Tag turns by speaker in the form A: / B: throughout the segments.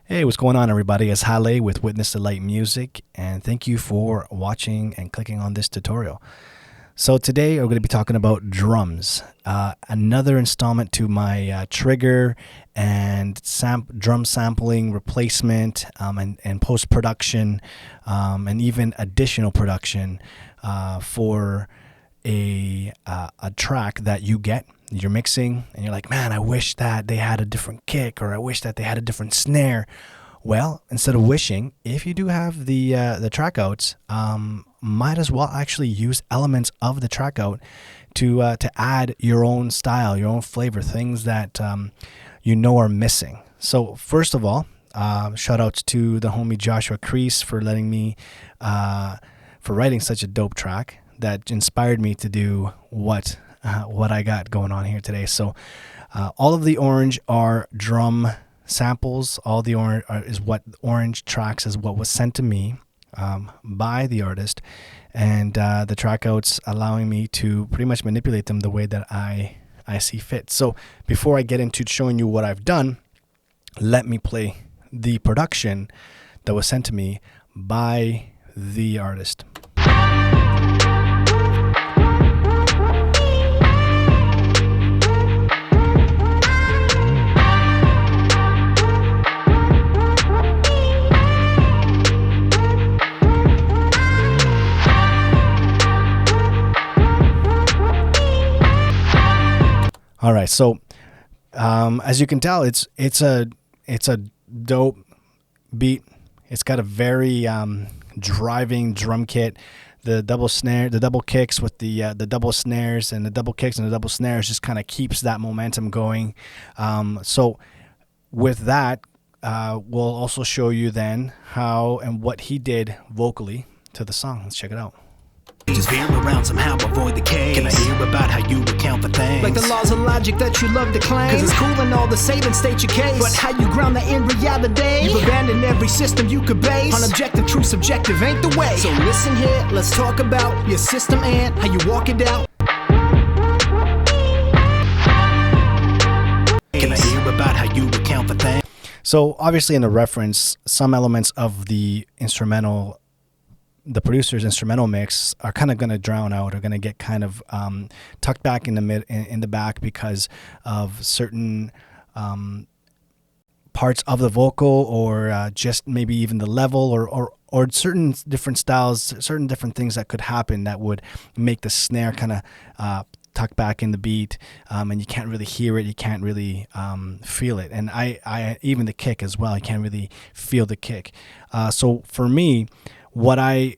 A: Hey, what's going on, everybody? It's Hale with Witness the Light Music, and thank you for watching and clicking on this tutorial. So today we're going to be talking about drums, another installment to my trigger and drum sampling replacement and post-production and even additional production for a track that you're mixing and you're like, man, I wish that they had a different kick, or I wish that they had a different snare. Well, instead of wishing, if you do have the track outs, might as well actually use elements of the track out to add your own style, your own flavor, things that are missing. So first of all, shout outs to the homie Joshua Crease for letting me for writing such a dope track that inspired me to do what I got going on here today. So all of the orange are drum samples. All the orange tracks is what was sent to me by the artist, and the track outs allowing me to pretty much manipulate them the way that I see fit. So before I get into showing you what I've done, let me play the production that was sent to me by the artist. All right, so as you can tell, it's a dope beat. It's got a very driving drum kit. The double kicks with the double snares, and the double kicks and the double snares just kind of keeps that momentum going. So with that, we'll also show you then how and what he did vocally to the song. Let's check it out.
B: Just veer around somehow, avoid the case. Can I hear about how you account for things?
C: Like the laws of logic that you love to claim. Cause it's cool and all to say, then state your case. But how you ground that in reality? You've abandoned every system you could base on objective, true, subjective ain't the way. So listen here, let's talk about your system and how you walk it out.
B: Can I hear about how you account for things?
A: So obviously in the reference, some elements of the producer's instrumental mix are kind of going to drown out, or going to get kind of tucked back in the back because of certain parts of the vocal, or just maybe even the level, or certain different styles, certain different things that could happen that would make the snare kind of tuck back in the beat, and you can't really hear it, you can't really feel it, and I even the kick as well, I can't really feel the kick. So for me,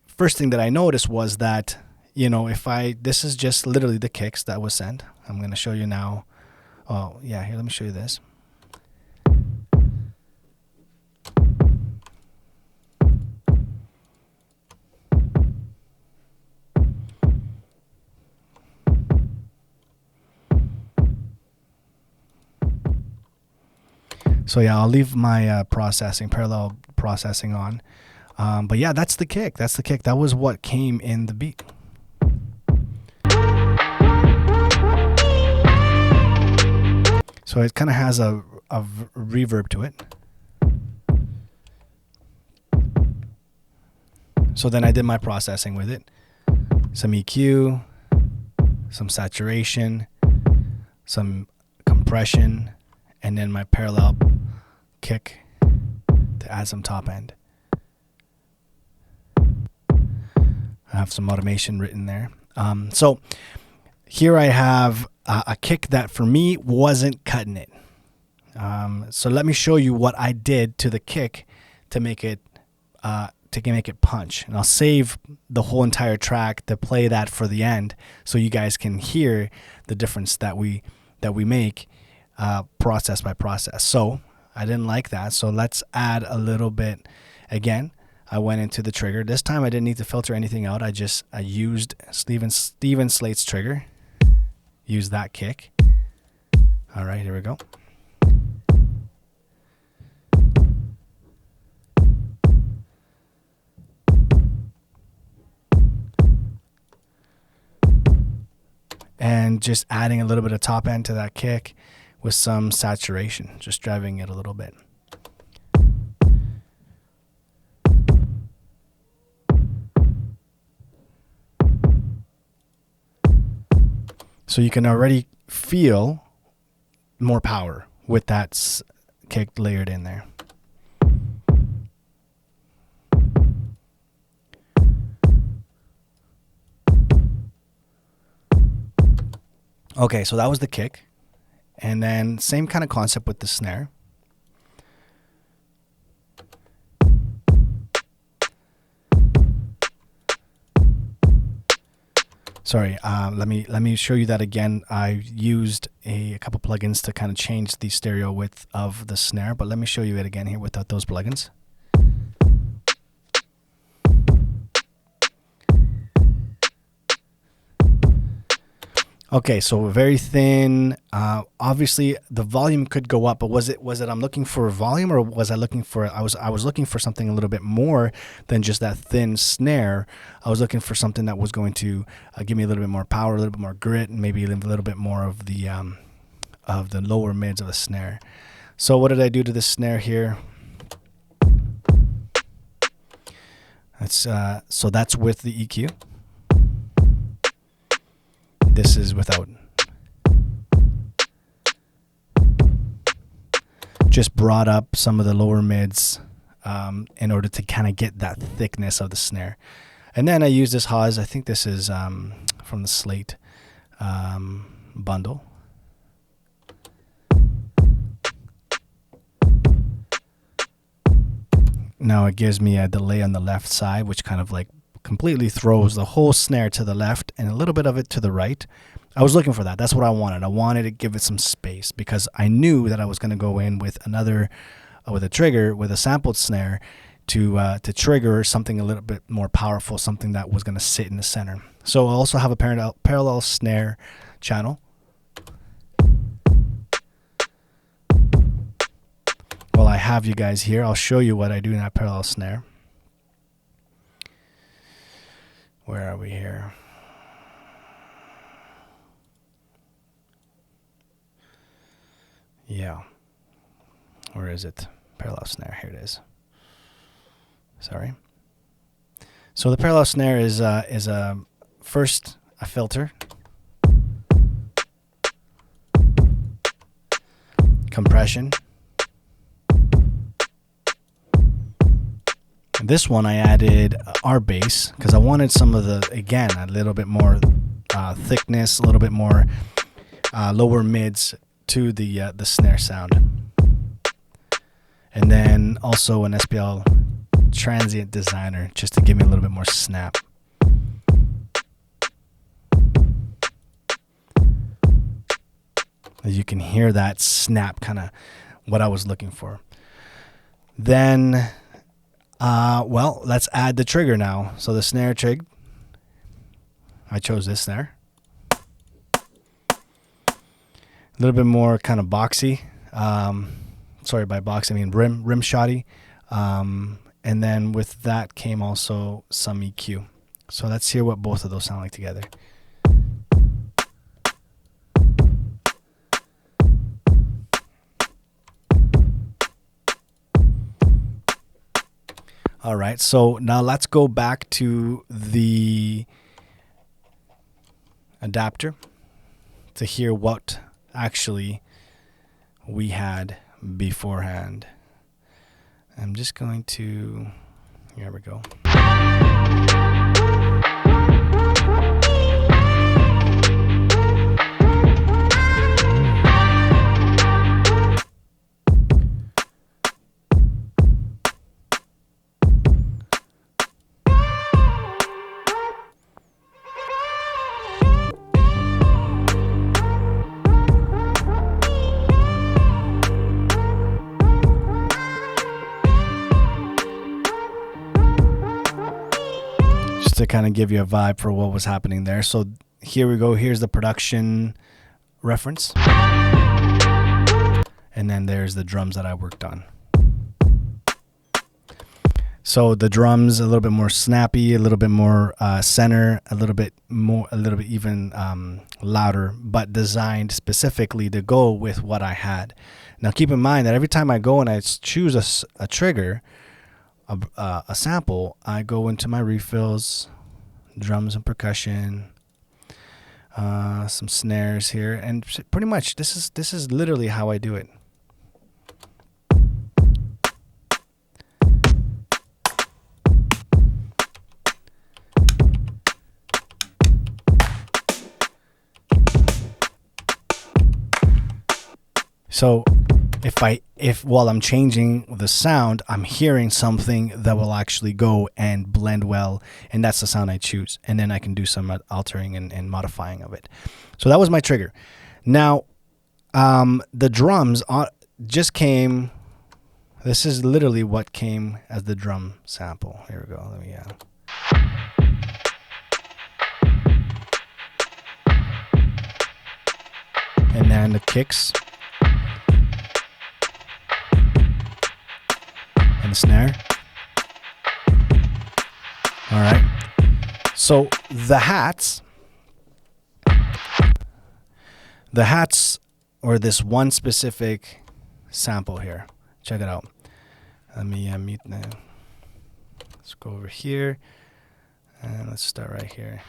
A: first thing that I noticed was that, this is just literally the kicks that was sent. I'm going to show you now. Oh yeah, here, let me show you this. So yeah, I'll leave my parallel processing on. But yeah, that's the kick. That was what came in the beat. So it kind of has a reverb to it. So then I did my processing with it. Some EQ, some saturation, some compression, and then my parallel kick to add some top end. I have some automation written there. So here I have a kick that for me wasn't cutting it. So let me show you what I did to the kick to make it punch. And I'll save the whole entire track to play that for the end, so you guys can hear the difference that we make process by process. So I didn't like that. So let's add a little bit again. I went into the trigger. This time I didn't need to filter anything out. I used Steven Slate's trigger. Use that kick. All right, here we go. And just adding a little bit of top end to that kick with some saturation, just driving it a little bit. So you can already feel more power with that kick layered in there. Okay, so that was the kick. And then same kind of concept with the snare. Sorry, let me show you that again. I used a couple plugins to kind of change the stereo width of the snare, but let me show you it again here without those plugins. Okay, so very thin. Obviously, the volume could go up, but was it I'm looking for volume, or was I looking for I was looking for something a little bit more than just that thin snare. I was looking for something that was going to give me a little bit more power, a little bit more grit, and maybe a little bit more of the lower mids of the snare. So what did I do to this snare here? So that's with the EQ. This is without. Just brought up some of the lower mids in order to kind of get that thickness of the snare. And then I use this Haas. I think this is from the Slate bundle. Now it gives me a delay on the left side, which kind of like completely throws the whole snare to the left and a little bit of it to the right. I was looking for that. That's what I wanted. I wanted to give it some space because I knew that I was going to go in with with a trigger, with a sampled snare to trigger something a little bit more powerful, something that was going to sit in the center. So I also have a parallel snare channel. While I have you guys here, I'll show you what I do in that parallel snare. Where are we here? Yeah. Where is it? Parallel snare. Here it is. Sorry. So the parallel snare is first a filter, compression. This one I added R bass because I wanted some of a little bit more thickness, a little bit more lower mids to the snare sound. And then also an SPL transient designer just to give me a little bit more snap. As you can hear that snap, kind of what I was looking for. Then well, let's add the trigger now. So the snare trig, I chose this snare. A little bit more kind of boxy. Sorry, by box I mean rim shoddy. And then with that came also some EQ. So let's hear what both of those sound like together. All right, so now let's go back to the adapter to hear what actually we had beforehand. I'm just going to, here we go. To kind of give you a vibe for what was happening there. So here we go. Here's the production reference. And then there's the drums that I worked on. So the drums a little bit more snappy, a little bit more center, a little bit even louder, but designed specifically to go with what I had. Now keep in mind that every time I go and I choose a trigger, a sample, I go into my refills, drums and percussion. some snares here, and pretty much this is literally how I do it. So if while I'm changing the sound, I'm hearing something that will actually go and blend well, and that's the sound I choose. And then I can do some altering and modifying of it. So that was my trigger. Now, the drums just came. This is literally what came as the drum sample. Here we go. Let me. And then the kicks. And the snare. All right. So the hats, or this one specific sample here. Check it out. Let me mute now. Let's go over here, and let's start right here.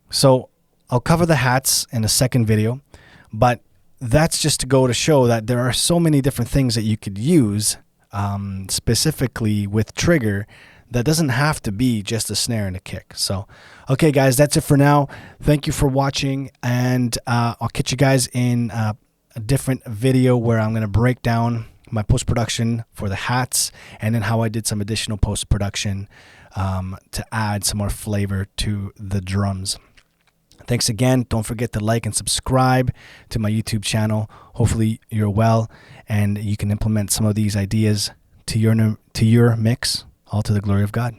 A: So I'll cover the hats in a second video, but that's just to go to show that there are so many different things that you could use specifically with trigger that doesn't have to be just a snare and a kick. So, okay, guys, that's it for now. Thank you for watching, and I'll catch you guys in a different video where I'm going to break down my post-production for the hats and then how I did some additional post-production to add some more flavor to the drums. Thanks again. Don't forget to like and subscribe to my YouTube channel. Hopefully you're well and you can implement some of these ideas to your mix, all to the glory of God.